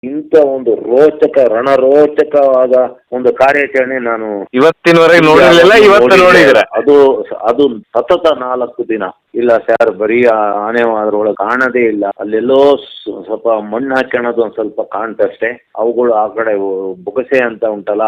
ಇಂಥ ಒಂದು ರಣರೋಚಕವಾದ ಒಂದು ಕಾರ್ಯಾಚರಣೆ ನಾನು ಇವತ್ತಿನವರೆಗೆ ನೋಡಿರ್ಲಿಲ್ಲ, ಇವತ್ತು ನೋಡಿದಿರ? ಅದು ಅದು ಸತತ 4 ದಿನ. ಇಲ್ಲ ಸರ್, ಬರೀ ಆನೆ ಅದ್ರೊಳಗೆ ಕಾಣದೇ ಇಲ್ಲ. ಅಲ್ಲೆಲ್ಲೋ ಸ್ವಲ್ಪ ಮಣ್ಣು ಹಾಕೋಣದು ಒಂದ್ ಸ್ವಲ್ಪ ಕಾಣ್ತಷ್ಟೇ. ಅವುಗಳು ಆ ಕಡೆ ಬೊಗಸೆ ಅಂತ ಉಂಟಲ್ಲ,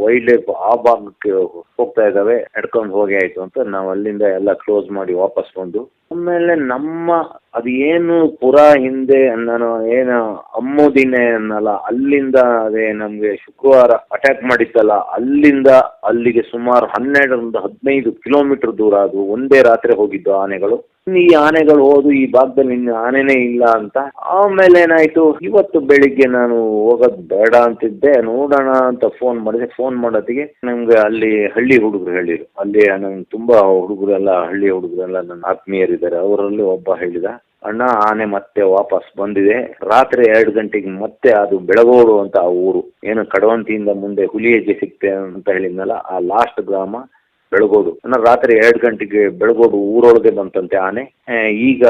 ವೈಲ್ಡ್ ಲೈಫ್ ಆ ಭಾಗಕ್ಕೆ ಹೋಗ್ತಾ ಇದ್ದಾವೆ. ನಡ್ಕೊಂಡು ಹೋಗಿ ಆಯ್ತು ಅಂತ ನಾವು ಅಲ್ಲಿಂದ ಎಲ್ಲ ಕ್ಲೋಸ್ ಮಾಡಿ ವಾಪಸ್ ಬಂದು, ಆಮೇಲೆ ನಮ್ಮ ಅದು ಏನು ಪುರಾ ಹಿಂದೆ ನಾನು ಏನು ಅಮ್ಮುದಿನೇ ಅನ್ನಲ್ಲ, ಅಲ್ಲಿಂದ ಅದೇ ನಮ್ಗೆ ಶುಕ್ರವಾರ ಅಟ್ಯಾಕ್ ಮಾಡಿತ್ತಲ್ಲ, ಅಲ್ಲಿಂದ ಅಲ್ಲಿಗೆ ಸುಮಾರು 12-15 ಕಿಲೋಮೀಟರ್ ದೂರ. ಅದು ಒಂದೇ ರಾತ್ರಿ ಹೋಗಿದ್ದು ಆನೆಗಳು. ಈ ಆನೆಗಳು ಹೋದು ಈ ಭಾಗದಲ್ಲಿ ಇನ್ನು ಆನೆನೇ ಇಲ್ಲ ಅಂತ. ಆಮೇಲೆ ಏನಾಯ್ತು, ಇವತ್ತು ಬೆಳಿಗ್ಗೆ ನಾನು ಹೋಗೋದು ಬೇಡ ಅಂತಿದ್ದೆ, ನೋಡೋಣ ಅಂತ ಫೋನ್ ಮಾಡಿದೆ. ಫೋನ್ ಮಾಡೋದಿಗೆ ನಮ್ಗೆ ಅಲ್ಲಿ ಹಳ್ಳಿ ಹುಡುಗರು ಹೇಳಿದ್ರು. ಅಲ್ಲಿ ನಂಗೆ ತುಂಬಾ ಹುಡುಗರೆಲ್ಲ, ಹಳ್ಳಿ ಹುಡುಗರೆಲ್ಲ ನನ್ನ ಆತ್ಮೀಯರಿದ್ದಾರೆ. ಅವರಲ್ಲಿ ಒಬ್ಬ ಹೇಳಿದ, ಅಣ್ಣ ಆನೆ ಮತ್ತೆ ವಾಪಸ್ ಬಂದಿದೆ. ರಾತ್ರಿ 2 ಗಂಟೆಗೆ ಮತ್ತೆ ಅದು ಬೆಳಗೋಡು ಅಂತ ಆ ಊರು, ಏನು ಕಡವಂತಿಯಿಂದ ಮುಂದೆ ಹುಲಿ ಹೆಜ್ಜೆ ಸಿಕ್ತೆ ಅಂತ ಹೇಳಿದ್ನಲ್ಲ, ಆ ಲಾಸ್ಟ್ ಗ್ರಾಮ ಬೆಳಗೋಡು. ರಾತ್ರಿ 2 ಗಂಟೆಗೆ ಬೆಳಗೋಡು ಊರೊಳಗೆ ಬಂತಂತೆ ಆನೆ. ಈಗ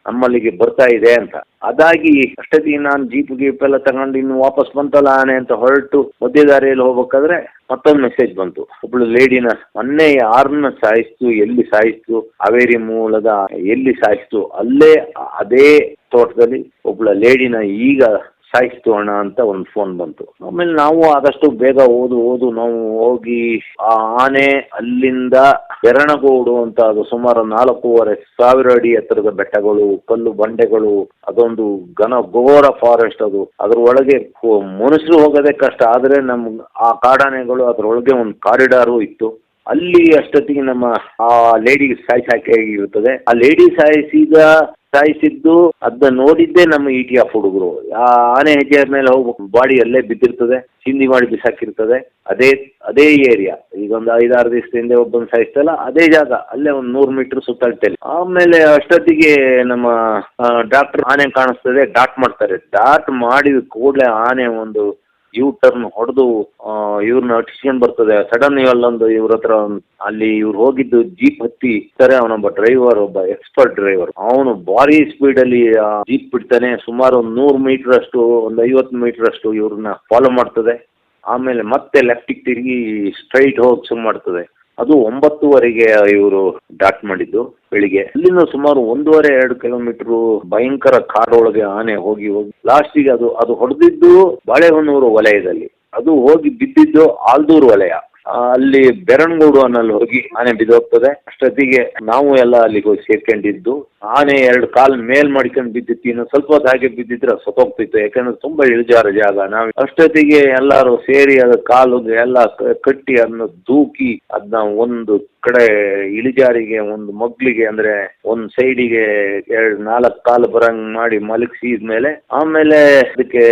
ನಮ್ಮಲ್ಲಿಗೆ ಬರ್ತಾ ಇದೆ ಅಂತ. ಅದಾಗಿ ಅಷ್ಟೊತ್ತಿಗೆ ನಾನು ಗೀಪ್ ಎಲ್ಲ ತಗೊಂಡು ಇನ್ನು ವಾಪಸ್ ಬಂತಲ್ಲ ಆನೆ ಅಂತ ಹೊರಟು ಮಧ್ಯ ದಾರಿಯಲ್ಲಿ ಹೋಗ್ಬೇಕಾದ್ರೆ ಮತ್ತೊಂದು ಮೆಸೇಜ್ ಬಂತು. ಒಬ್ಳು ಲೇಡಿನ ಮೊನ್ನೆ ಯಾರನ್ನ ಸಾಯಿಸ್ತು, ಎಲ್ಲಿ ಸಾಯಿಸ್ತು, ಹಾವೇರಿ ಮೂಲದ ಎಲ್ಲಿ ಸಾಯಿಸ್ತು, ಅಲ್ಲೇ ಅದೇ ತೋಟದಲ್ಲಿ ಒಬ್ಳ ಲೇಡಿನ ಈಗ ಸಾಯಿಸ್ತು ಅಣ್ಣ ಅಂತ ಒಂದು ಫೋನ್ ಬಂತು. ಆಮೇಲೆ ನಾವು ಆದಷ್ಟು ಬೇಗ ಓದು ನಾವು ಹೋಗಿ ಆ ಆನೆ ಅಲ್ಲಿಂದ ಬೆರಣಗೋಡು ಅಂತ, ಅದು ಸುಮಾರು 4,500 ಅಡಿ ಎತ್ತರದ ಬೆಟ್ಟಗಳು, ಕಲ್ಲು ಬಂಡೆಗಳು, ಅದೊಂದು ಘೋರ ಫಾರೆಸ್ಟ್. ಅದು ಅದ್ರ ಒಳಗೆ ಮನುಷ್ಯರು ಹೋಗೋದೇ ಕಷ್ಟ. ಆದ್ರೆ ಆ ಕಾಡಾನೆಗಳು ಅದ್ರೊಳಗೆ ಒಂದು ಕಾರಿಡಾರು ಇತ್ತು. ಅಲ್ಲಿ ಅಷ್ಟೊತ್ತಿಗೆ ನಮ್ಮ ಆ ಲೇಡಿ ಸಾಯಿಸಾಕಿರುತ್ತದೆ. ಆ ಲೇಡಿ ಸಾಯಿಸಿದ್ದು ಅದನ್ನ ನೋಡಿದ್ದೇ ನಮ್ಮ ETF ಹುಡುಗರು. ಆ ಆನೆ ಹೆಜ್ಜೆ ಮೇಲೆ ಹೋಗ್ಬೇಕು, ಬಾಡಿ ಅಲ್ಲೇ ಬಿದ್ದಿರ್ತದೆ, ಚಿಂದಿ ಮಾಡಿ ಬಿಸಾಕಿರ್ತದೆ. ಅದೇ ಏರಿಯಾ. ಈಗ ಒಂದು 5-6 ದಿವಸದಿಂದ ಒಬ್ಬನ ಸಾಯಿಸ್ತಲ್ಲ, ಅದೇ ಜಾಗ, ಅಲ್ಲೇ ಒಂದು 100 ಮೀಟರ್ ಸುತ್ತಳತೆಯಲ್ಲಿ. ಆಮೇಲೆ ಅಷ್ಟೊತ್ತಿಗೆ ನಮ್ಮ ಡಾಕ್ಟರ್ ಆನೆ ಕಾಣಿಸ್ತದೆ, ಡಾಟ್ ಮಾಡ್ತಾರೆ. ಡಾಟ್ ಮಾಡಿದ ಕೂಡಲೇ ಆನೆ ಒಂದು ಟರ್ನ್ ಹೊಡೆದು ಇವ್ರನ್ನ ಅಟಿಸ್ಕೊಂಡ್ ಬರ್ತದೆ. ಸಡನ್ ಅಲ್ಲೊಂದು ಇವ್ರ ಹತ್ರ ಅಲ್ಲಿ ಇವ್ರು ಹೋಗಿದ್ದು ಜೀಪ್ ಹತ್ತಿ ಇರ್ತಾರೆ. ಅವನೊಬ್ಬ ಡ್ರೈವರ್, ಒಬ್ಬ ಎಕ್ಸ್ಪರ್ಟ್ ಡ್ರೈವರ್, ಅವನು ಭಾರಿ ಸ್ಪೀಡ್ ಅಲ್ಲಿ ಜೀಪ್ ಬಿಡ್ತಾನೆ. ಸುಮಾರು 100 ಮೀಟರ್ ಅಷ್ಟು, ಒಂದು 50 ಮೀಟರ್ ಅಷ್ಟು ಇವ್ರನ್ನ ಫಾಲೋ ಮಾಡ್ತದೆ. ಆಮೇಲೆ ಮತ್ತೆ ಲೆಫ್ಟಿಗೆ ತಿರುಗಿ ಸ್ಟ್ರೈಟ್ ಹೋಗಿ ಶುರು ಮಾಡ್ತದೆ. ಅದು 9:30ಗೆ ಇವರು ಡಾಟ್ ಮಾಡಿದ್ದು ಬೆಳಿಗ್ಗೆ. ಅಲ್ಲಿಂದ ಸುಮಾರು 1.5-2 ಕಿಲೋಮೀಟರ್ ಭಯಂಕರ ಕಾರ್ ಒಳಗೆ ಆನೆ ಹೋಗಿ ಲಾಸ್ಟಿಗೆ ಅದು ಹೊಡೆದಿದ್ದು ಬಾಳೆಹೊನ್ನೂರು ವಲಯದಲ್ಲಿ. ಅದು ಹೋಗಿ ಬಿದ್ದಿದ್ದು ಆಲ್ದೂರು ವಲಯ. ಅಲ್ಲಿ ಬೆರಣಗೋಡು ಅನ್ನಲ್ಲಿ ಹೋಗಿ ಆನೆ ಬಿದ್ದೋಗ್ತದೆ. ಅಷ್ಟೊತ್ತಿಗೆ ನಾವು ಎಲ್ಲ ಅಲ್ಲಿಗೆ ಹೋಗಿ ಸೇರ್ಕೊಂಡಿದ್ದು. ಆನೆ 2 ಕಾಲ್ ಮೇಲ್ ಮಾಡ್ಕೊಂಡು ಬಿದ್ದಿತ್ತು. ಇನ್ನು ಸ್ವಲ್ಪ ಹೊತ್ತು ಹಾಗೆ ಬಿದ್ದಿದ್ರೆ ಸತ್ತೋಗ್ತಿತ್ತು, ಯಾಕಂದ್ರೆ ತುಂಬಾ ಇಳಿಜಾರ ಜಾಗ. ನಾವು ಅಷ್ಟೊತ್ತಿಗೆ ಎಲ್ಲಾರು ಸೇರಿ ಅದ ಕಾಲು ಎಲ್ಲ ಕಟ್ಟಿ ಅದನ್ನ ದೂಕಿ ಅದನ್ನ ಒಂದು ಕಡೆ ಇಳಿಜಾರಿಗೆ, ಒಂದು ಮಗ್ಲಿಗೆ ಅಂದ್ರೆ ಒಂದ್ ಸೈಡಿಗೆ 4 ಕಾಲು ಬರಂಗ್ ಮಾಡಿ ಮಲಗಿಸಿದ್ಮೇಲೆ ಆಮೇಲೆ ಅದಕ್ಕೆ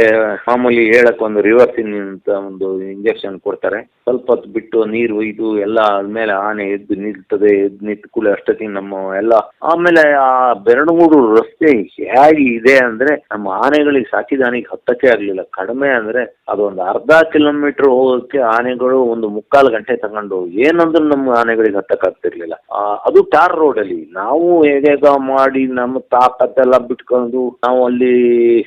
ಮಾಮೂಲಿ ಹೇಳಕ್ ಒಂದು ರಿವರ್ಸಿನ್ ಅಂತ ಒಂದು ಇಂಜೆಕ್ಷನ್ ಕೊಡ್ತಾರೆ. ಸ್ವಲ್ಪ ಹೊತ್ತು ಬಿಟ್ಟು ನೀರು ಇದು ಎಲ್ಲ ಆದ್ಮೇಲೆ ಆನೆ ಎದ್ದು ನಿಲ್ತದೆ. ಎದ್ದು ನಿಂತ ಕೂಡಲೇ ಅಷ್ಟೊತ್ತಿಗೆ ನಮ್ಮ ಎಲ್ಲ ಆಮೇಲೆ ಆ ಬೆರಣಗೂಡು ರಸ್ತೆ ಹೇಗೆ ಇದೆ ಅಂದ್ರೆ, ನಮ್ಮ ಆನೆಗಳಿಗೆ ಸಾಕಿದ ಆನೆಗೆ ಹತ್ತಕ್ಕೆ ಆಗ್ಲಿಲ್ಲ. ಕಡಿಮೆ ಅಂದ್ರೆ ಅದೊಂದು ಅರ್ಧ ಕಿಲೋಮೀಟರ್ ಹೋಗೋಕೆ ಆನೆಗಳು ಒಂದು 3/4 ಗಂಟೆ ತಗೊಂಡು, ಏನಂದ್ರೆ ನಮ್ಮ ಆನೆಗಳಿಗೆ ಹತ್ತಕ್ಕಾಗ್ತಿರ್ಲಿಲ್ಲ. ಅದು ಟಾರ್ ರೋಡ್ ಅಲ್ಲಿ. ನಾವು ಹೇಗ ಮಾಡಿ ನಮ್ಮ ತಾಕತ್ತೆಲ್ಲ ಬಿಟ್ಕೊಂಡು ನಾವು ಅಲ್ಲಿ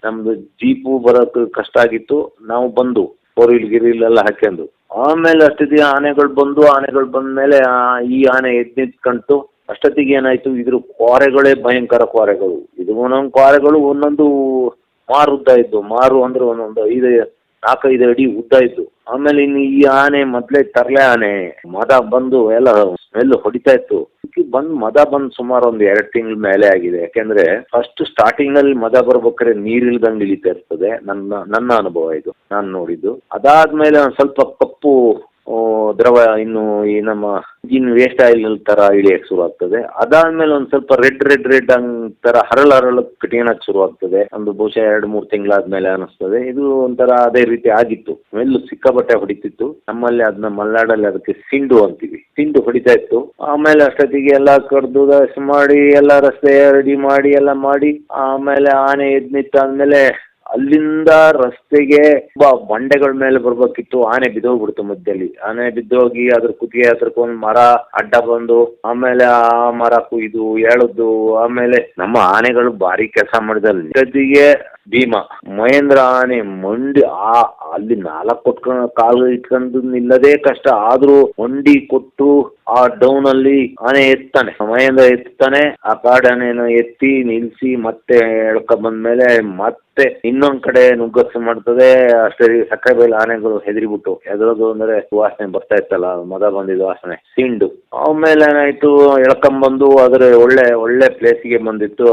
ನಮ್ದು ಜೀಪು ಬರೋಕ್ ಕಷ್ಟ ಆಗಿತ್ತು. ನಾವು ಬಂದು 4 ವೀಲ್ ಎಲ್ಲ ಹಾಕೊಂಡು ಆಮೇಲೆ ಅಷ್ಟೊತ್ತಿಗೆ ಆನೆಗಳು ಬಂದ್ಮೇಲೆ ಈ ಆನೆ ಎದ್ದು ನಿಂತ್ಕೊಂತು. ಅಷ್ಟೊತ್ತಿಗೆ ಏನಾಯ್ತು, ಇದ್ರ ಕ್ವಾರೆಗಳೇ ಭಯಂಕರ ಕ್ವಾರೆಗಳು. ಇದು ಒಂದೊಂದು ಕ್ವಾರೆಗಳು ಒಂದೊಂದು ಮಾರು ಉದ್ದ ಇದ್ದು, ಮಾರು ಅಂದ್ರೆ ಒಂದೊಂದು 4-5 ಅಡಿ ಉದ್ದ ಇದ್ದು. ಆಮೇಲೆ ಇನ್ನು ಈ ಆನೆ ಮೊದ್ಲೇ ತರ್ಲೆ ಆನೆ ಮದ ಬಂದು ಎಲ್ಲ ಸ್ಮೆಲ್ ಹೊಡಿತಾ ಇತ್ತು. ಮದ ಬಂದು ಸುಮಾರು ಒಂದು 2 ತಿಂಗಳ ಮೇಲೆ ಆಗಿದೆ. ಯಾಕೆಂದ್ರೆ ಫಸ್ಟ್ ಸ್ಟಾರ್ಟಿಂಗ್ ನಲ್ಲಿ ಮದ ಬರ್ಬೇಕಾದ್ರೆ ನೀರಿಲ್ದಂಗೆ ಇಳಿತಾ ಇರ್ತದೆ. ನನ್ನ ಅನುಭವ ಇದು, ನಾನು ನೋಡಿದ್ದು. ಅದಾದ್ಮೇಲೆ ಒಂದ್ ಸ್ವಲ್ಪ ಕಪ್ಪು ದ್ರವ, ಇನ್ನು ಈ ನಮ್ಮ ಇಂಜಿನ್ ವೇಸ್ಟ್ ಆಯಿಲ್ ತರ ಇಳಿಯಕ್ಕೆ ಶುರು ಆಗ್ತದೆ. ಅದಾದ್ಮೇಲೆ ಒಂದ್ ಸ್ವಲ್ಪ ರೆಡ್ ಹಂಗ್ ತರ ಹರಳು ಕಟಿಯಣಕ್ ಶುರು ಆಗ್ತದೆ. ಒಂದು ಬಹುಶಃ 2-3 ತಿಂಗಳಾದ್ಮೇಲೆ ಅನಿಸ್ತದೆ. ಇದು ಒಂಥರ ಅದೇ ರೀತಿ ಆಗಿತ್ತು. ಸ್ಮೆಲ್ ಸಿಕ್ಕಾಪಟ್ಟೆ ಹೊಡಿತಿತ್ತು. ನಮ್ಮಲ್ಲಿ ಅದನ್ನ ಮಲೆನಾಡಲ್ಲಿ ಅದಕ್ಕೆ ಸಿಂಡು ಅಂತೀವಿ, ಸಿಂಡು ಹೊಡಿತಾ ಇತ್ತು. ಆಮೇಲೆ ಅಷ್ಟೊತ್ತಿಗೆ ಎಲ್ಲ ಕಡ್ದು ಮಾಡಿ ಎಲ್ಲ ರಸ್ತೆ ರೆಡಿ ಮಾಡಿ ಎಲ್ಲ ಮಾಡಿ ಆಮೇಲೆ ಆನೆ ಎದ್ದು ನಿಂತಾದ್ಮೇಲೆ ಅಲ್ಲಿಂದ ರಸ್ತೆಗೆ ಬಂಡೆಗಳ ಮೇಲೆ ಬರ್ಬೇಕಿತ್ತು. ಆನೆ ಬಿದ್ದೋಗ್ಬಿಡ್ತು ಮಧ್ಯದಲ್ಲಿ. ಆನೆ ಬಿದ್ದೋಗಿ ಅದ್ರ ಕುತ್ತಿಗೆ ಹತ್ರಕ್ಕೊಂದು ಮರ ಅಡ್ಡ ಬಂದು ಆಮೇಲೆ ಆ ಮರ ಕುಯ್ದು ಎಳದ್ದು. ಆಮೇಲೆ ನಮ್ಮ ಆನೆಗಳು ಭಾರಿ ಕೆಲಸ ಮಾಡಿದಲ್ಲಿ ಗದ್ದಿಗೆ ಭೀಮಾ ಮಹೇಂದ್ರ ಆನೆ ಮಂಡಿ ಅಲ್ಲಿ 4 ಕೊಟ್ಕೊಂಡು ಕಾಲು ಇಟ್ಕೊಂಡು ನಿಲ್ಲದೇ ಕಷ್ಟ, ಆದ್ರೂ ಮಂಡಿ ಕೊಟ್ಟು ಆ ಡೌನ್ ಅಲ್ಲಿ ಆನೆ ಎತ್ತಾನೆ, ಮಹೇಂದ್ರ ಎತ್ತಾನೆ. ಆ ಕಾಡಾನೆನ ಎತ್ತಿ ನಿಲ್ಸಿ ಮತ್ತೆ ಎಳ್ಕ ಬಂದ್ಮೇಲೆ ಮತ್ತೆ ಇನ್ನೊಂದ್ ಕಡೆ ನುಗ್ಗರ್ಸ ಮಾಡ್ತದೆ. ಅಷ್ಟೇ ಸಕ್ಕರೆ ಬೈಲ್ ಆನೆಗಳು ಹೆದರಿಬಿಟ್ಟು ಎದ್ರೋದು ಅಂದ್ರೆ ವಾಸನೆ ಬರ್ತಾ ಇತ್ತಲ್ಲ, ಮದ ಬಂದಿದ್ದು ವಾಸನೆ ಸಿಂಡು. ಆಮೇಲೆ ಏನಾಯ್ತು, ಎಳ್ಕೊಂಬಂದು ಅದ್ರ ಒಳ್ಳೆ ಪ್ಲೇಸಿಗೆ ಬಂದಿತ್ತು.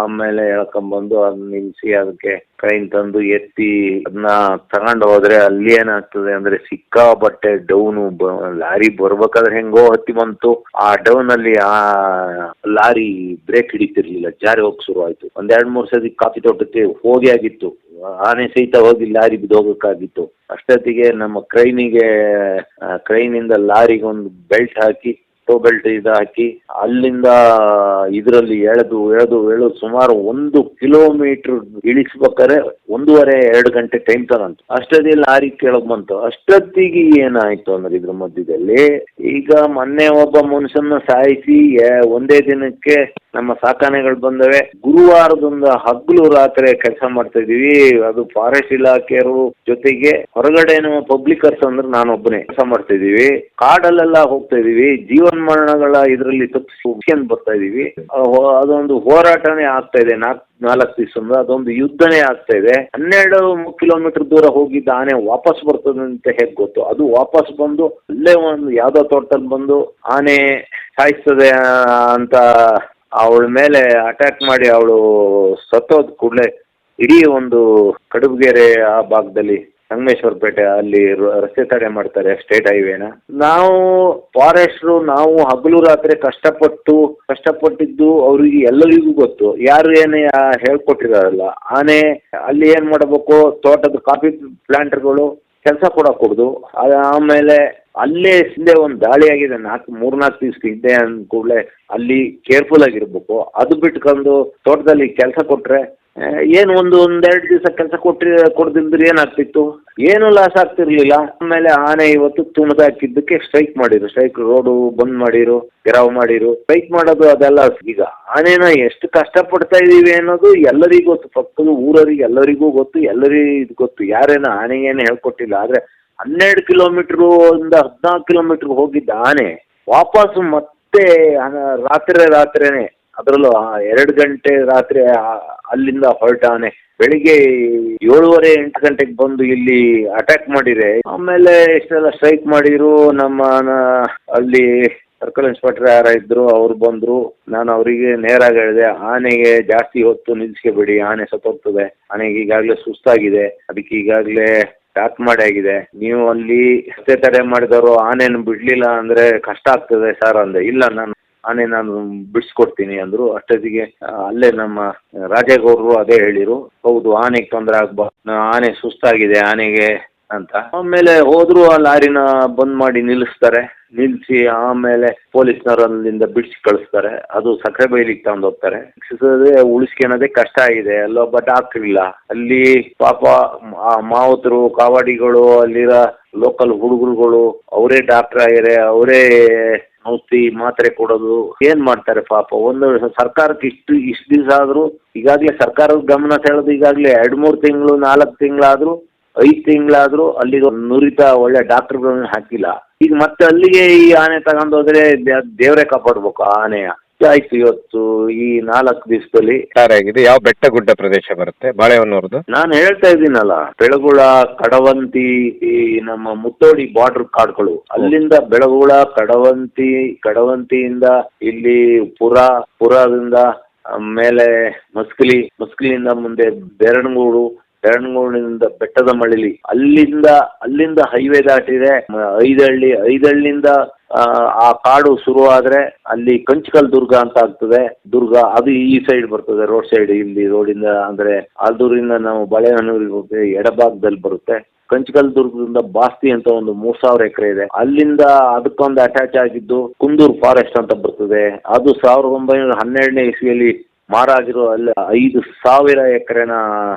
ಆಮೇಲೆ ಎಳ್ಕೊಂಬಂದು ಅದನ್ನ ನಿಲ್ಸಿ ಅದಕ್ಕೆ ಟ್ರೈನ್ ತಂದು ಎತ್ತಿ ಅದನ್ನ ತಗೊಂಡು ಹೋದ್ರೆ ಅಲ್ಲಿ ಏನಾಗ್ತದೆ ಅಂದ್ರೆ ಸಿಕ್ಕಾಬಟ್ಟೆ ಡೌನು. ಲಾರಿ ಬರ್ಬೇಕಾದ್ರೆ ಹೆಂಗೋ ಹತ್ತಿ ಬಂತು. ಆ ಡೌನ್ ಅಲ್ಲಿ ಆ ಲಾರಿ ಬ್ರೇಕ್ ಹಿಡಿತಿರ್ಲಿಲ್ಲ, ಜಾರಿ ಹೋಗಿ ಶುರು ಆಯ್ತು. 2-3 ಸತಿ ಕಾಫಿ ತೋಟಕ್ಕೆ ಹೋಗಿ ಆಗಿತ್ತು, ಆನೆ ಸಹಿತ ಹೋಗಿ ಲಾರಿ ಬಿದ್ದೋಗಕ್ಕಾಗಿತ್ತು. ಅಷ್ಟೊತ್ತಿಗೆ ನಮ್ಮ ಕ್ರೈನಿಂದ ಲಾರಿಗೆ ಒಂದು ಬೆಲ್ಟ್ ಹಾಕಿ, ಟೋ ಬೆಲ್ಟ್ ಹಾಕಿ ಅಲ್ಲಿಂದ ಇದರಲ್ಲಿ ಎಳೆದು ಸುಮಾರು 1 ಕಿಲೋಮೀಟರ್ ಇಳಿಸ್ಬೇಕಾದ್ರೆ 1.5-2 ಗಂಟೆ ಟೈಮ್ ತಗೊಂತು. ಅಷ್ಟೊತ್ತಿಗೆ ಲಾರಿ ಕೆಳಗ್ ಬಂತು. ಅಷ್ಟೊತ್ತಿಗೆ ಏನಾಯ್ತು ಅಂದ್ರೆ ಇದ್ರ ಮಧ್ಯದಲ್ಲಿ ಈಗ ಮೊನ್ನೆ ಒಬ್ಬ ಮನುಷ್ಯನ ಸಾಯಿಸಿ ಒಂದೇ ದಿನಕ್ಕೆ ನಮ್ಮ ಸಾಕಾನೆಗಳು ಬಂದವೆ. ಗುರುವಾರದಿಂದ ಹಗ್ಲು ರಾತ್ರಿ ಕೆಲಸ ಮಾಡ್ತಾ ಇದೀವಿ. ಅದು ಫಾರೆಸ್ಟ್ ಇಲಾಖೆಯವರು ಜೊತೆಗೆ ಹೊರಗಡೆನೂ ಪಬ್ಲಿಕರ್ಸ್ ಅಂದ್ರೆ ನಾನೊಬ್ಬನೇ ಕೆಲಸ ಮಾಡ್ತಾ ಇದೀವಿ. ಕಾಡಲ್ಲೆಲ್ಲ ಹೋಗ್ತಾ ಇದೀವಿ, ಜೀವನ ಮರಣಗಳ ಇದರಲ್ಲಿ ತಪ್ಪಿಸ್ಕೊಂಡು ಬರ್ತಾ ಇದೀವಿ. ಅದೊಂದು ಹೋರಾಟನೇ ಆಗ್ತಾ ಇದೆ. 4 ದಿವಸದಿಂದ ಅದೊಂದು ಯುದ್ಧನೇ ಆಗ್ತಾ ಇದೆ. 12 ಕಿಲೋಮೀಟರ್ ದೂರ ಹೋಗಿದ್ದ ಆನೆ ವಾಪಸ್ ಬರ್ತದೆ ಅಂತ ಹೇಗ್ ಗೊತ್ತು? ಅದು ವಾಪಸ್ ಬಂದು ಅಲ್ಲೇ ಒಂದು ಯಾವ್ದೋ ತೋಟದಲ್ಲಿ ಬಂದು ಆನೆ ಸಾಯಿಸ್ತದೆ ಅಂತ ಅವಳ ಮೇಲೆ ಅಟ್ಯಾಕ್ ಮಾಡಿ ಅವಳು ಸತ್ತೋದ್ ಕೂಡಲೇ ಇಡೀ ಒಂದು ಕಡುಬಗೆರೆ ಆ ಭಾಗದಲ್ಲಿ ಸಂಗಮೇಶ್ವರ ಪೇಟೆ ಅಲ್ಲಿ ರಸ್ತೆ ತಡೆ ಮಾಡ್ತಾರೆ, ಸ್ಟೇಟ್ ಹೈವೇನ. ನಾವು ಫಾರೆಸ್ಟ್ರು ನಾವು ಹಗಲು ರಾತ್ರಿ ಕಷ್ಟಪಟ್ಟಿದ್ದು ಅವ್ರಿಗೆ ಎಲ್ಲರಿಗೂ ಗೊತ್ತು. ಯಾರು ಏನೇ ಹೇಳ್ಕೊಟ್ಟಿರಲ್ಲ. ಆನೆ ಅಲ್ಲಿ ಏನ್ ಮಾಡಬೇಕು, ತೋಟದ ಕಾಫಿ ಪ್ಲಾಂಟರ್ಗಳು ಕೆಲಸ ಕೊಡಕೂಡ್ದು. ಆಮೇಲೆ ಅಲ್ಲೇ ಹಿಂದೆ ಒಂದು ದಾಳಿ ಆಗಿದೆ 3-4 ದಿವಸಕ್ಕೆ ಹಿಂದೆ ಅಂದ ಕೂಡಲೇ ಅಲ್ಲಿ ಕೇರ್ಫುಲ್ ಆಗಿರ್ಬೇಕು. ಅದು ಬಿಟ್ಕೊಂಡು ತೋಟದಲ್ಲಿ ಕೆಲಸ ಕೊಟ್ರೆ ಏನು ಒಂದೆರಡು ದಿವಸ ಕೆಲಸ ಕೊಡದಿದ್ರೆ ಏನಾಗ್ತಿತ್ತು? ಏನು ಲಾಸ್ ಆಗ್ತಿರ್ಲಿಲ್ಲ. ಆಮೇಲೆ ಆನೆ ಇವತ್ತು ತುಣದ ಹಾಕಿದ್ದಕ್ಕೆ ಸ್ಟ್ರೈಕ್ ರೋಡು ಬಂದ್ ಮಾಡಿರು, ಗೆರಾವ್ ಮಾಡಿರು. ಸ್ಟ್ರೈಕ್ ಮಾಡೋದು ಅದೆಲ್ಲ ಈಗ ಆನೆನ ಎಷ್ಟು ಕಷ್ಟಪಡ್ತಾ ಇದೀವಿ ಅನ್ನೋದು ಎಲ್ಲರಿಗೂ ಗೊತ್ತು, ಪಕ್ಕದ ಊರವರಿಗೆ ಎಲ್ಲರಿಗೂ ಗೊತ್ತು, ಎಲ್ಲರಿಗೂ ಗೊತ್ತು. ಯಾರೇನ ಆನೆಗೇನು ಹೇಳ್ಕೊಟ್ಟಿಲ್ಲ. ಆದ್ರೆ 12 ಕಿಲೋಮೀಟರ್ ಇಂದ 14 ಕಿಲೋಮೀಟರ್ ಹೋಗಿದ್ದ ಆನೆ ವಾಪಸ್ ಮತ್ತೆ ರಾತ್ರಿನೇ ಅದರಲ್ಲೂ 2 ಗಂಟೆ ರಾತ್ರಿ ಅಲ್ಲಿಂದ ಹೊರಟ ಆನೆ ಬೆಳಿಗ್ಗೆ 7:30-8 ಗಂಟೆಗೆ ಬಂದು ಇಲ್ಲಿ ಅಟ್ಯಾಕ್ ಮಾಡಿದೆ. ಆಮೇಲೆ ಇಷ್ಟೆಲ್ಲ ಸ್ಟ್ರೈಕ್ ಮಾಡಿರು. ನಮ್ಮ ಅಲ್ಲಿ ಸರ್ಕಲ್ ಇನ್ಸ್ಪೆಕ್ಟರ್ ಯಾರ ಇದ್ರು, ಅವ್ರು ಬಂದ್ರು. ನಾನು ಅವರಿಗೆ ನೇರಾಗಿ ಹೇಳಿದೆ, ಆನೆಗೆ ಜಾಸ್ತಿ ಹೊತ್ತು ನಿಲ್ಸ್ಕೊಬೇಡಿ, ಆನೆ ಸತ್ತೋಗ್ತದೆ. ಆನೆಗೆ ಈಗಾಗಲೇ ಸುಸ್ತಾಗಿದೆ, ಅದಕ್ಕೆ ಈಗಾಗಲೇ ಪ್ಯಾಕ್ ಮಾಡಿ ಆಗಿದೆ. ನೀವು ಅಲ್ಲಿ ರಸ್ತೆ ತಡೆ ಮಾಡಿದವರು ಆನೆಯನ್ನು ಬಿಡ್ಲಿಲ್ಲ ಅಂದ್ರೆ ಕಷ್ಟ ಆಗ್ತದೆ ಸರ್ ಅಂದೆ. ಇಲ್ಲ, ನಾನು ಬಿಡಿಸ್ಕೊಡ್ತೀನಿ ಅಂದ್ರು. ಅಷ್ಟೊತ್ತಿಗೆ ಅಲ್ಲೇ ನಮ್ಮ ರಾಜೇಗೌಡರು ಅದೇ ಹೇಳಿರು, ಹೌದು ಆನೆಗೆ ತೊಂದರೆ ಆಗ್ಬಾರ್ದು, ಆನೆ ಸುಸ್ತಾಗಿದೆ ಆನೆಗೆ ಅಂತ. ಆಮೇಲೆ ಹೋದ್ರು, ಆ ಲಾರಿನ ಬಂದ್ ಮಾಡಿ ನಿಲ್ಲಿಸಿ ಆಮೇಲೆ ಪೊಲೀಸ್ನವರು ಅಲ್ಲಿಂದ ಬಿಡಿಸಿ ಕಳಿಸ್ತಾರೆ. ಅದು ಸಕ್ಕರೆ ಬೈಲಿಗೆ ತಗೊಂಡು ಹೋಗ್ತಾರೆ. ಉಳಿಸ್ಕೊಳೋದೇ ಕಷ್ಟ ಆಗಿದೆ. ಅಲ್ಲೊಬ್ಬ ಡಾಕ್ಟರ್ ಇಲ್ಲ. ಅಲ್ಲಿ ಪಾಪ ಮಾವುತರು, ಕಾವಾಡಿಗಳು, ಅಲ್ಲಿರೋ ಲೋಕಲ್ ಹುಡುಗರುಗಳು ಅವರೇ ಡಾಕ್ಟರ್ ಆಗಿರೆ, ಅವರೇ ಔಷಧಿ ಮಾತ್ರೆ ಕೊಡೋದು ಏನ್ ಮಾಡ್ತಾರೆ ಪಾಪ. ಒಂದು ಸರ್ಕಾರಕ್ಕೆ ಇಷ್ಟು ದಿವಸ ಆದ್ರೂ ಈಗಾಗಲೇ ಸರ್ಕಾರದ ಗಮನ ಸೆಳೆದು ಈಗಾಗಲೇ 2-3 ತಿಂಗಳು 4 ತಿಂಗಳಾದ್ರೂ 5 ತಿಂಗಳಾದ್ರೂ ಅಲ್ಲಿಗೆ ನುರಿತ ಒಳ್ಳೆ ಡಾಕ್ಟರ್ಗಳನ್ನ ಹಾಕಿಲ್ಲ. ಈಗ ಮತ್ತೆ ಅಲ್ಲಿಗೆ ಈ ಆನೆ ತಗೊಂಡೋದ್ರೆ ದೇವರೇ ಕಾಪಾಡ್ಬೇಕು ಆ ಆನೆಯ. ಆಯ್ತು ಇವತ್ತು ಈ 4 ದಿವಸದಲ್ಲಿ ಆಗಿದೆ. ಯಾವ ಬೆಟ್ಟ ಗುಡ್ಡ ಪ್ರದೇಶ ಬರುತ್ತೆ ಬಾಳೆಹೊನ್ನೂರ್ದು? ನಾನು ಹೇಳ್ತಾ ಇದ್ದೀನಲ್ಲ, ಬೆಳಗುಳ, ಕಡವಂತಿ, ಈ ನಮ್ಮ ಮುತ್ತೋಡಿ ಬಾರ್ಡರ್ ಕಾಡುಗಳು, ಅಲ್ಲಿಂದ ಬೆಳಗುಳ, ಕಡವಂತಿಯಿಂದ ಇಲ್ಲಿ ಪುರದಿಂದ ಮೇಲೆ ಮಸ್ಕಿಲಿಂದ ಮುಂದೆ ಬೆರಣಗೂಡಿನಿಂದ ಬೆಟ್ಟದ ಮಳಲಿ, ಅಲ್ಲಿಂದ ಹೈವೇ ದಾಟಿದೆ ಐದಳ್ಳಿಯಿಂದ ಆ ಕಾಡು ಶುರು ಆದ್ರೆ ಅಲ್ಲಿ ಕಂಚಕಲ್ ದುರ್ಗ ಅಂತ ಆಗ್ತದೆ. ದುರ್ಗ ಅದು ಈ ಸೈಡ್ ಬರ್ತದೆ, ರೋಡ್ ಸೈಡ್. ಇಲ್ಲಿ ರೋಡಿಂದ ಅಂದ್ರೆ ಆಲ್ದೂರಿಂದ ನಾವು ಬಾಳೆಹೊನ್ನೂರಿಗೆ ಹೋಗಿ ಎಡಭಾಗದಲ್ಲಿ ಬರುತ್ತೆ. ಕಂಚಕಲ್ ದುರ್ಗದಿಂದ ಬಾಸ್ತಿ ಅಂತ ಒಂದು 3,000 ಎಕರೆ ಇದೆ. ಅಲ್ಲಿಂದ ಅದಕ್ಕೊಂದು ಅಟ್ಯಾಚ್ ಆಗಿದ್ದು ಕುಂದೂರು ಫಾರೆಸ್ಟ್ ಅಂತ ಬರ್ತದೆ. ಅದು 1912ನೇ ಇಸ್ವಿಯಲ್ಲಿ ಮಾರಾಗಿರೋ ಅಲ್ಲಿ 5,000 ಎಕರೆನ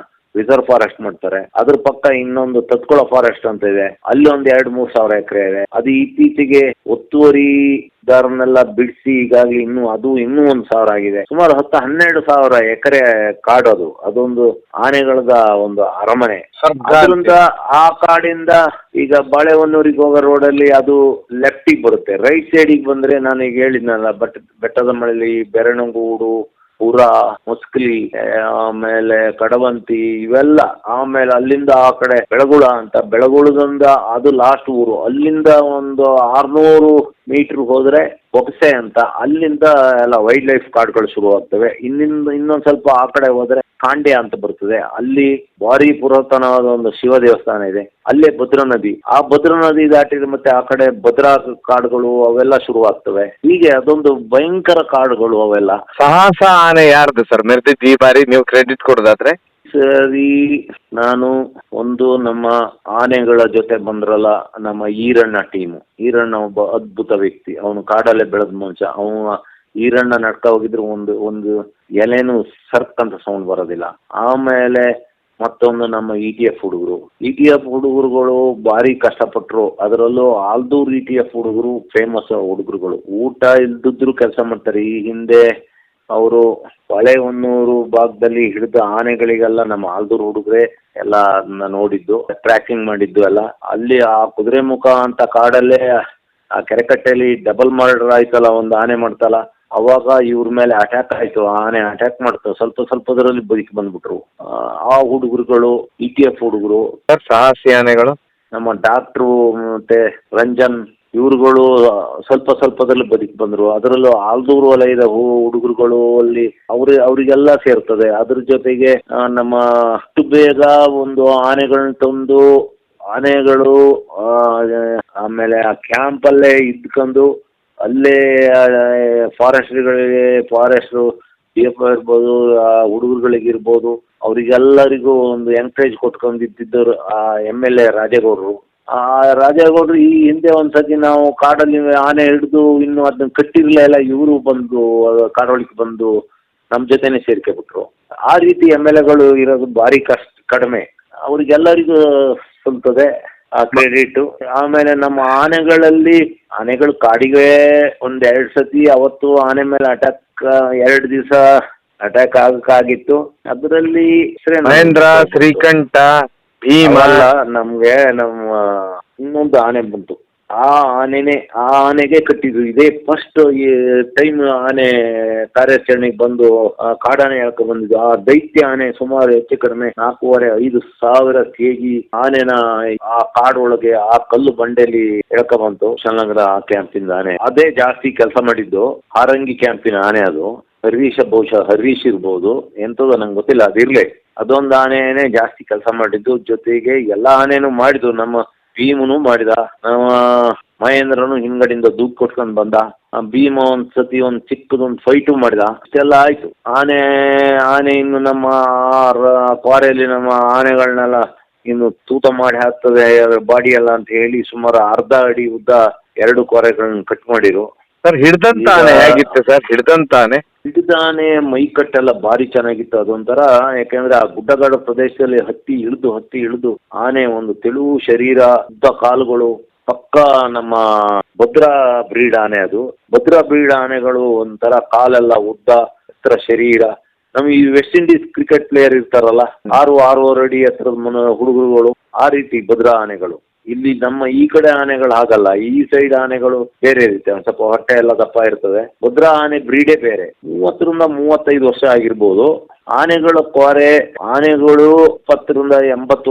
ರಿಸರ್ವ್ ಫಾರೆಸ್ಟ್ ಮಾಡ್ತಾರೆ. ಅದ್ರ ಪಕ್ಕ ಇನ್ನೊಂದು ತತ್ಕೊಳ ಫಾರೆಸ್ಟ್ ಅಂತ ಇದೆ, ಅಲ್ಲಿ ಒಂದ್ 2-3 ಸಾವಿರ ಎಕರೆ ಇದೆ. ಅದು ಇತ್ತೀಚೆಗೆ ಒತ್ತುವರಿದಾರನ್ನೆಲ್ಲ ಬಿಡಿಸಿ ಈಗಾಗಲೇ ಇನ್ನೂ 1,000 ಆಗಿದೆ. ಸುಮಾರು 10-12 ಸಾವಿರ ಎಕರೆ ಕಾಡು ಅದು. ಅದೊಂದು ಆನೆಗಳದ ಒಂದು ಅರಮನೆ. ಅದರಿಂದ ಆ ಕಾಡಿಂದ ಈಗ ಬಾಳೆಹೊನ್ನೂರಿಗೆ ಹೋಗೋ ರೋಡಲ್ಲಿ ಅದು ಲೆಫ್ಟಿಗೆ ಬರುತ್ತೆ. ರೈಟ್ ಸೈಡಿಗೆ ಬಂದ್ರೆ ನಾನು ಈಗ ಹೇಳಿದ್ನಲ್ಲ, ಬೆಟ್ಟದ ಮಳೆಲಿ ಬೆರಣಗೂಡು, ಪುರ, ಮುಸ್ಕಲಿ, ಆಮೇಲೆ ಕಡವಂತಿ, ಇವೆಲ್ಲ. ಆಮೇಲೆ ಅಲ್ಲಿಂದ ಆ ಕಡೆ ಬೆಳಗುಳ ಅಂತ, ಬೆಳಗುಳದಿಂದ ಅದು ಲಾಸ್ಟ್ ಊರು. ಅಲ್ಲಿಂದ ಒಂದು 600 ಮೀಟರ್ ಹೋದ್ರೆ ಬೊಗಸೆ ಅಂತ, ಅಲ್ಲಿಂದ ಎಲ್ಲ ವೈಲ್ಡ್ ಲೈಫ್ ಕಾಡುಗಳು ಶುರು ಆಗ್ತವೆ. ಇನ್ನೊಂದ್ ಸ್ವಲ್ಪ ಆ ಕಡೆ ಹೋದ್ರೆ ಕಾಂಡ್ಯ ಅಂತ ಬರ್ತದೆ, ಅಲ್ಲಿ ಭಾರಿ ಪುರಾತನವಾದ ಒಂದು ಶಿವ ದೇವಸ್ಥಾನ ಇದೆ. ಅಲ್ಲೇ ಭದ್ರಾ ನದಿ, ಆ ಭದ್ರಾ ನದಿ ದಾಟಿದ್ರೆ ಮತ್ತೆ ಆ ಕಡೆ ಭದ್ರಾ ಕಾಡುಗಳು ಅವೆಲ್ಲ ಶುರು ಆಗ್ತವೆ. ಹೀಗೆ ಅದೊಂದು ಭಯಂಕರ ಕಾಡುಗಳು ಅವೆಲ್ಲ. ಸಾಹಸ ಆನೆ ಯಾರ್ದು ಸರ್ ಮೆರೆದಿದ್ದು ಈ ಬಾರಿ, ನೀವು ಕ್ರೆಡಿಟ್ ಕೊಡೋದಾದ್ರೆ? ಸರಿ, ನಾನು ನಮ್ಮ ಆನೆಗಳ ಜೊತೆ ಬಂದ್ರಲ್ಲ, ನಮ್ಮ ಈರಣ್ಣ ಟೀಮು. ಈರಣ್ಣ ಒಬ್ಬ ಅದ್ಭುತ ವ್ಯಕ್ತಿ, ಅವನು ಕಾಡಲ್ಲೇ ಬೆಳೆದ ಮನುಷ್ಯ. ಅವನು ಈರಣ್ಣ ನಡ್ಕ ಹೋಗಿದ್ರು ಒಂದು ಎಲೆನೂ ಸರ್ಕ್ ಅಂತ ಸೌಂಡ್ ಬರೋದಿಲ್ಲ. ಆಮೇಲೆ ಮತ್ತೊಂದು ನಮ್ಮ ETF ಹುಡುಗರುಗಳು ಭಾರಿ ಕಷ್ಟಪಟ್ಟರು. ಅದರಲ್ಲೂ ಆಲ್ದೂರ್ ETF ಹುಡುಗರು ಫೇಮಸ್ ಹುಡುಗರುಗಳು. ಊಟ ಇಲ್ದಿದ್ರು ಕೆಲಸ ಮಾಡ್ತಾರೆ. ಈ ಹಿಂದೆ ಅವರು ಬಾಳೆಹೊನ್ನೂರು ಭಾಗದಲ್ಲಿ ಹಿಡಿದ ಆನೆಗಳಿಗೆಲ್ಲ ನಮ್ಮ ಆಲ್ದೂರ್ ಹುಡುಗರೇ ಎಲ್ಲ ಅದನ್ನ ನೋಡಿದ್ದು, ಟ್ರ್ಯಾಕಿಂಗ್ ಮಾಡಿದ್ದು ಎಲ್ಲ. ಅಲ್ಲಿ ಆ ಕುದುರೆಮುಖ ಅಂತ ಕಾಡಲ್ಲೇ ಆ ಕೆರೆಕಟ್ಟೆಯಲ್ಲಿ ಡಬಲ್ ಮರ್ಡರ್ ಆಯ್ತಲ್ಲ, ಒಂದು ಆನೆ ಮಾಡ್ತಲ್ಲ, ಅವಾಗ ಇವ್ರ ಮೇಲೆ ಅಟ್ಯಾಕ್ ಆಯ್ತು. ಆನೆ ಅಟ್ಯಾಕ್ ಮಾಡ್ತು, ಸ್ವಲ್ಪದರಲ್ಲಿ ಬದುಕಿ ಬಂದ್ಬಿಟ್ರು ಆ ಹುಡುಗರುಗಳು, ETF ಹುಡುಗರು. ಸಾಹಸಿ ಆನೆಗಳು ನಮ್ಮ ಡಾಕ್ಟ್ರು ಮತ್ತೆ ರಂಜನ್, ಇವ್ರುಗಳು ಸ್ವಲ್ಪದಲ್ಲಿ ಬದುಕಿ ಬಂದ್ರು. ಅದರಲ್ಲೂ ಆಲ್ದೂರು ವಲಯದ ಹುಡುಗರುಗಳು ಅಲ್ಲಿ ಅವರಿಗೆಲ್ಲ ಸೇರ್ತದೆ. ಅದ್ರ ಜೊತೆಗೆ ನಮ್ಮ ಅಷ್ಟು ಬೇಗ ಒಂದು ಆನೆಗಳನ್ನ ತಂದು ಆನೆಗಳು ಆಮೇಲೆ ಆ ಕ್ಯಾಂಪ್ ಅಲ್ಲೇ ಇದ್ಕೊಂಡು ಅಲ್ಲೇ ಫಾರೆಸ್ಟ್ DF ಇರ್ಬೋದು, ಹುಡುಗರುಗಳಿಗಿರ್ಬೋದು, ಅವರಿಗೆಲ್ಲರಿಗೂ ಒಂದು ಎನ್ಕರೇಜ್ ಕೊಟ್ಕೊಂಡಿದ್ದರು ಆ MLA ರಾಜೇಗೌಡರು. ಆ ರಾಜೇಗೌಡರು ಈ ಹಿಂದೆ ಒಂದ್ಸತಿ ನಾವು ಕಾಡಲ್ಲಿ ಆನೆ ಹಿಡಿದು ಇನ್ನು ಅದನ್ನ ಕಟ್ಟಿರ್ಲಿಲ್ಲ, ಇವರು ಬಂದು ಕಾಡೊಳಗೆ ಬಂದು ನಮ್ಮ ಜೊತೆನೆ ಸೇರ್ಕೊಂಡ್ಬಿಟ್ರು. ಆ ರೀತಿ MLAಗಳು ಇರೋದು ಭಾರಿ ಕಡಿಮೆ. ಅವ್ರಿಗೆಲ್ಲರಿಗೂ ಸಲ್ತದೆ ಆ ಕ್ರೆಡಿಟ್. ಆಮೇಲೆ ನಮ್ಮ ಆನೆಗಳು ಕಾಡಿಗೆ 1-2 ಸತಿ ಅವತ್ತು ಆನೆ ಮೇಲೆ ಅಟ್ಯಾಕ್ 2 ದಿವಸ ಅಟ್ಯಾಕ್ ಆಗಕ್ಕಾಗಿತ್ತು. ಅದರಲ್ಲಿ ಮಹೇಂದ್ರ, ಶ್ರೀಕಂಠ, ಭೀಮ. ನಮ್ಗೆ ಇನ್ನೊಂದು ಆನೆ ಬಂತು. ಆ ಆನೆಗೆ ಕಟ್ಟಿದ್ರು. ಇದೇ ಫಸ್ಟ್ ಟೈಮ್ ಆನೆ ಕಾರ್ಯಾಚರಣೆಗೆ ಬಂದು ಕಾಡಾನೆ ಹೇಳ್ಕೊಂಡ್ ಬಂದಿದ್ದು. ಆ ದೈತ್ಯ ಆನೆ ಸುಮಾರು ಹೆಚ್ಚು ಕಡಿಮೆ 4,500-5 ಸಾವಿರ kg ಆನೆನ ಆ ಕಾಡೊಳಗೆ ಆ ಕಲ್ಲು ಬಂಡೆಯಲ್ಲಿ ಹೇಳ್ಕೊಂಡ್ ಬಂತು. ಶನಗರ ಕ್ಯಾಂಪಿಂದ ಆನೆ ಅದೇ ಜಾಸ್ತಿ ಕೆಲಸ ಮಾಡಿದ್ದು. ಹಾರಂಗಿ ಕ್ಯಾಂಪಿನ ಆನೆ ಅದು. ಬಹುಶಃ ಹರೀಶ್ ಇರ್ಬೋದು, ಎಂತದೋ ನಂಗೆ ಗೊತ್ತಿಲ್ಲ, ಅದಿರ್ಲಿ. ಅದೊಂದು ಆನೆನೇ ಜಾಸ್ತಿ ಕೆಲಸ ಮಾಡಿದ್ದು. ಜೊತೆಗೆ ಎಲ್ಲಾ ಆನೆನೂ ಮಾಡಿದ್ದು. ನಮ್ಮ ಭೀಮನು ಮಾಡಿದ, ನಮ್ಮ ಮಹೇಂದ್ರನು ಹಿಂಗಡಿಂದ ದೂಕ್ ಕೊಟ್ಕೊಂಡ್ ಬಂದ. ಭೀಮ ಒಂದ್ಸತಿ ಒಂದು ಚಿಕ್ಕದೊಂದು ಫೈಟು ಮಾಡಿದ. ಇಷ್ಟೆಲ್ಲ ಆಯ್ತು. ಆನೆ ಇನ್ನು ನಮ್ಮ ಕ್ವಾರೆಯಲ್ಲಿ ನಮ್ಮ ಆನೆಗಳನ್ನೆಲ್ಲ ಇನ್ನು ತೂತ ಮಾಡಿ ಹಾಕ್ತದೆ ಬಾಡಿ ಎಲ್ಲ ಅಂತ ಹೇಳಿ ಸುಮಾರು 1/2 ಅಡಿ ಉದ್ದ 2 ಕ್ವಾರೆಗಳನ್ನ ಕಟ್ ಮಾಡಿರು. ಸರ್ ಹಿಡ್ದಂತ ಆನೆ ಹೇಗಿತ್ತು ಸರ್? ಹಿಡ್ದಂತ ಆನೆ ಮೈಕಟ್ಟೆಲ್ಲ ಭಾರಿ ಚೆನ್ನಾಗಿತ್ತು. ಅದೊಂಥರ, ಯಾಕಂದ್ರೆ ಆ ಗುಡ್ಡಗಾಡು ಪ್ರದೇಶದಲ್ಲಿ ಹತ್ತಿ ಇಳಿದು ಆನೆ ಒಂದು ತೆಳುವು ಶರೀರ, ಉದ್ದ ಕಾಲುಗಳು, ಪಕ್ಕ ನಮ್ಮ ಭದ್ರಾ ಬ್ರೀಡ್ ಆನೆ ಅದು. ಭದ್ರಾ ಬ್ರೀಡ್ ಆನೆಗಳು ಒಂಥರ ಕಾಲೆಲ್ಲ ಉದ್ದ, ಎತ್ತರ ಶರೀರ. ನಮ್ ಈ ವೆಸ್ಟ್ ಇಂಡೀಸ್ ಕ್ರಿಕೆಟ್ ಪ್ಲೇಯರ್ ಇರ್ತಾರಲ್ಲ, 6-6.5 ಅಡಿ ಎತ್ತರದ ಹುಡುಗರುಗಳು, ಆ ರೀತಿ ಭದ್ರಾ ಆನೆಗಳು. ಇಲ್ಲಿ ನಮ್ಮ ಈ ಕಡೆ ಆನೆಗಳು ಹಾಗಲ್ಲ. ಈ ಸೈಡ್ ಆನೆಗಳು ಬೇರೆ ಇರುತ್ತೆ, ಒಂದ್ ಸ್ವಲ್ಪ ಹೊಟ್ಟೆ ಎಲ್ಲ ದಪ್ಪ ಇರ್ತದೆ. ಭದ್ರಾ ಆನೆ ಬ್ರೀಡೇ ಬೇರೆ. 30-35 ವರ್ಷ ಆಗಿರ್ಬೋದು. ಆನೆಗಳು 70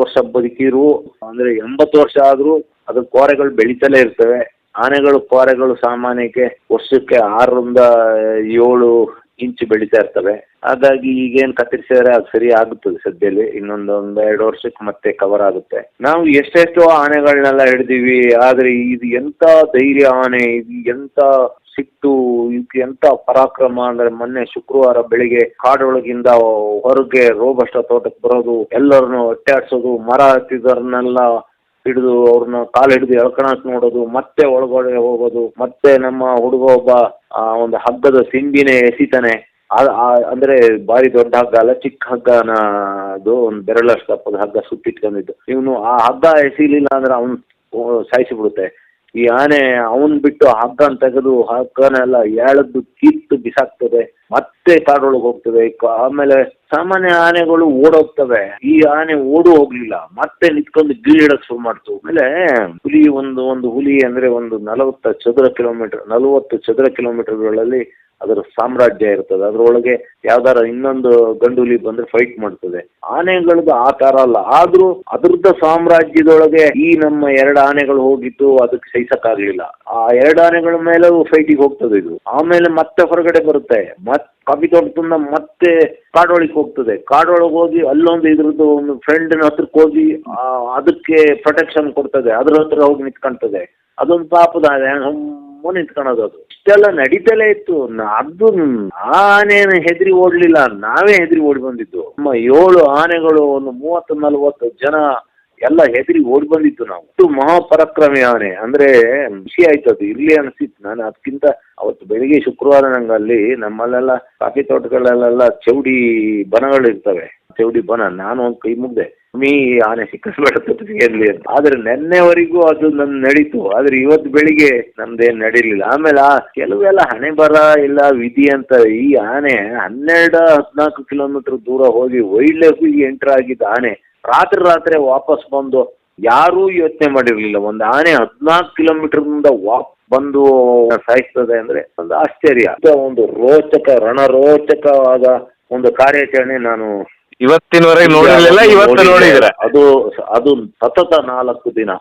ವರ್ಷ ಬದುಕಿರು. ಅಂದ್ರೆ 80 ವರ್ಷ ಆದ್ರೂ ಅದ್ರ ಕೋರೆಗಳು ಬೆಳೀತಲೇ ಇರ್ತವೆ. ಕೋರೆಗಳು ಸಾಮಾನ್ಯಕ್ಕೆ ವರ್ಷಕ್ಕೆ 6-7 ಇಂಚು ಬೆಳೀತಾ ಇರ್ತವೆ. ಹಾಗಾಗಿ ಈಗೇನ್ ಕತ್ತರಿಸಿದ್ರೆ ಅದು ಸರಿ ಆಗುತ್ತದೆ ಸದ್ಯದಲ್ಲಿ. ಇನ್ನೊಂದು 2 ವರ್ಷಕ್ಕೆ ಮತ್ತೆ ಕವರ್ ಆಗುತ್ತೆ. ನಾವು ಎಷ್ಟೆಷ್ಟೋ ಆನೆಗಳನ್ನೆಲ್ಲ ಹಿಡಿದೀವಿ, ಆದ್ರೆ ಇದು ಎಂತ ಧೈರ್ಯ ಆನೆ, ಇದು ಎಂತ ಸಿಟ್ಟು, ಇದು ಎಂತ ಪರಾಕ್ರಮ ಅಂದ್ರೆ, ಮೊನ್ನೆ ಶುಕ್ರವಾರ ಬೆಳಿಗ್ಗೆ ಕಾಡೊಳಗಿಂದ ಹೊರಗೆ ರೋಬಸ್ಟ ತೋಟಕ್ಕೆ ಬರೋದು, ಎಲ್ಲರನ್ನು ಹೊಟ್ಟೆ ಆಡ್ಸೋದು, ಮರ ಹತ್ತಿದವ್ರನ್ನೆಲ್ಲ ಹಿಡಿದು ಅವ್ರನ್ನ ಕಾಲು ಹಿಡಿದು ಎಳ್ಕೊಳಕ್ ನೋಡೋದು, ಮತ್ತೆ ಒಳಗಡೆ ಹೋಗೋದು. ಮತ್ತೆ ನಮ್ಮ ಹುಡುಗ ಒಬ್ಬ ಒಂದು ಹಗ್ಗದ ಸಿಂಬಿನೇ ಎಸಿತಾನೆ, ಅಂದ್ರೆ ಬಾರಿ ದೊಡ್ಡ ಹಗ್ಗ ಅಲ್ಲ, ಚಿಕ್ಕ ಹಗ್ಗನ ಅದು ಒಂದು ಬೆರಳಷ್ಟು ದಪ್ಪದ ಹಗ್ಗ ಸುತ್ತಿಟ್ಕೊಂಡಿದ್ದು. ಇವನು ಆ ಹಗ್ಗ ಎಸಿಲಿಲ್ಲ ಅಂದ್ರೆ ಅವನು ಸಾಯಿಸಿಬಿಡುತ್ತೆ. ಈ ಆನೆ ಅವನ್ ಬಿಟ್ಟು ಹಗ್ಗನ ತೆಗೆದು ಹಗ್ಗನೆಲ್ಲ ಎಳೆದು ಕಿತ್ತು ಬಿಸಾಕ್ತದೆ, ಮತ್ತೆ ಕಾಡೊಳಗೆ ಹೋಗ್ತದೆ. ಆಮೇಲೆ ಸಾಮಾನ್ಯ ಆನೆಗಳು ಓಡೋಗ್ತವೆ, ಈ ಆನೆ ಓಡು ಹೋಗ್ಲಿಲ್ಲ, ಮತ್ತೆ ನಿಂತ್ಕೊಂಡು ಗಿಳಿಡಕ್ ಶುರು ಮಾಡ್ತು. ಆಮೇಲೆ ಹುಲಿ ಒಂದು ಹುಲಿ ಅಂದ್ರೆ ಒಂದು 40 ಚದರ ಕಿಲೋಮೀಟರ್ಗಳಲ್ಲಿ ಅದರ ಸಾಮ್ರಾಜ್ಯ ಇರ್ತದೆ. ಅದ್ರೊಳಗೆ ಯಾವ್ದಾರ ಇನ್ನೊಂದು ಗಂಡು ಹುಲಿ ಬಂದ್ರೆ ಫೈಟ್ ಮಾಡ್ತದೆ. ಆನೆಗಳದ್ದು ಆ ತರ ಅಲ್ಲ, ಆದ್ರೂ ಅದ್ರದ್ದು ಸಾಮ್ರಾಜ್ಯದೊಳಗೆ ಈ ನಮ್ಮ 2 ಆನೆಗಳು ಹೋಗಿದ್ದು ಅದಕ್ಕೆ ಸಹಿಸಕ್ಕಾಗ್ಲಿಲ್ಲ. ಆ 2 ಆನೆಗಳ ಮೇಲೆ ಫೈಟಿಗೆ ಹೋಗ್ತದೆ ಇದು. ಆಮೇಲೆ ಮತ್ತೆ ಹೊರಗಡೆ ಬರುತ್ತೆ, ಕಾಫಿ ತೋಟದಿಂದ ಮತ್ತೆ ಕಾಡೊಳಗೆ ಹೋಗ್ತದೆ. ಕಾಡೊಳಗೆ ಹೋಗಿ ಅಲ್ಲೊಂದು ಇದ್ರದ್ದು ಒಂದು ಫ್ರೆಂಡ್ನ ಹತ್ರಕ್ಕೆ ಹೋಗಿ ಅದಕ್ಕೆ ಪ್ರೊಟೆಕ್ಷನ್ ಕೊಡ್ತದೆ, ಅದ್ರ ಹತ್ರ ಹೋಗಿ ನಿಂತ್ಕೊಂತದೆ. ಅದೊಂದು ಪಾಪದ ನಿಂತ್ಕೊಳ್ಳೋದು. ಅದು ಇಷ್ಟೆಲ್ಲ ನಡೀತಲೇ ಇತ್ತು. ಅದು ಆನೆನ ಹೆದರಿ ಓಡ್ಲಿಲ್ಲ, ನಾವೇ ಹೆದರಿ ಓಡಿ ಬಂದಿದ್ದು. ನಮ್ಮ 7 ಆನೆಗಳು, ಒಂದು 30-40 ಜನ ಎಲ್ಲ ಹೆದರಿ ಓಡಿ ಬಂದಿತ್ತು ನಾವು. ಮಹಾಪರಾಕ್ರಮಿ ಆನೆ ಅಂದ್ರೆ ಖುಷಿ ಆಯ್ತು. ಅದು ಇರ್ಲಿ ಅನ್ಸಿತ್ತು. ನಾನು ಅದಕ್ಕಿಂತ ಅವತ್ತು ಬೆಳಿಗ್ಗೆ ಶುಕ್ರವಾರ ನಂಗೆ ಅಲ್ಲಿ ನಮ್ಮಲ್ಲೆಲ್ಲ ಕಾಫಿ ತೋಟಗಳಲ್ಲೆಲ್ಲ ಚೌಡಿ ಬನಗಳು ಇರ್ತವೆ. ಚೌಡಿ ಬನ ನಾನು ಒಂದು ಕೈ ಮುಗ್ದೆ, ಆನೆ ಸಿಕ್ಕಿಸ್ಬೇಡಲಿ ಅಂತ. ಆದ್ರೆ ನೆನ್ನೆವರೆಗೂ ಅದು ನನ್ ನಡೀತು. ಆದ್ರೆ ಇವತ್ತು ಬೆಳಿಗ್ಗೆ ನಮ್ದೇನ್ ನಡೀಲಿಲ್ಲ. ಆಮೇಲೆ ಕೆಲವೆಲ್ಲ ಹಣೆ ಬರ ಇಲ್ಲ ವಿಧಿ ಅಂತ ಈ ಆನೆ 12-14 ಕಿಲೋಮೀಟರ್ ದೂರ ಹೋಗಿ ವೈಲ್ಡ್ ಲೈಫ್ಗೆ ಎಂಟರ್ ಆಗಿದ್ದ ಆನೆ ರಾತ್ರಿ ವಾಪಸ್ ಬಂದು ಯಾರೂ ಯೋಚನೆ ಮಾಡಿರ್ಲಿಲ್ಲ. ಒಂದು ಆನೆ 14 ಕಿಲೋಮೀಟರ್ನಿಂದ ಬಂದು ಸಾಯಿಸ್ತದೆ ಅಂದ್ರೆ ಒಂದು ಆಶ್ಚರ್ಯ. ಒಂದು ರಣರೋಚಕವಾದ ಒಂದು ಕಾರ್ಯಾಚರಣೆ ನಾನು ಇವತ್ತಿನವರೆಗೆ ನೋಡಿರ್ಲಿಲ್ಲ, ಇವತ್ತು ನೋಡಿದ್ರೆ ಅದು ಸತತ 4 ದಿನ.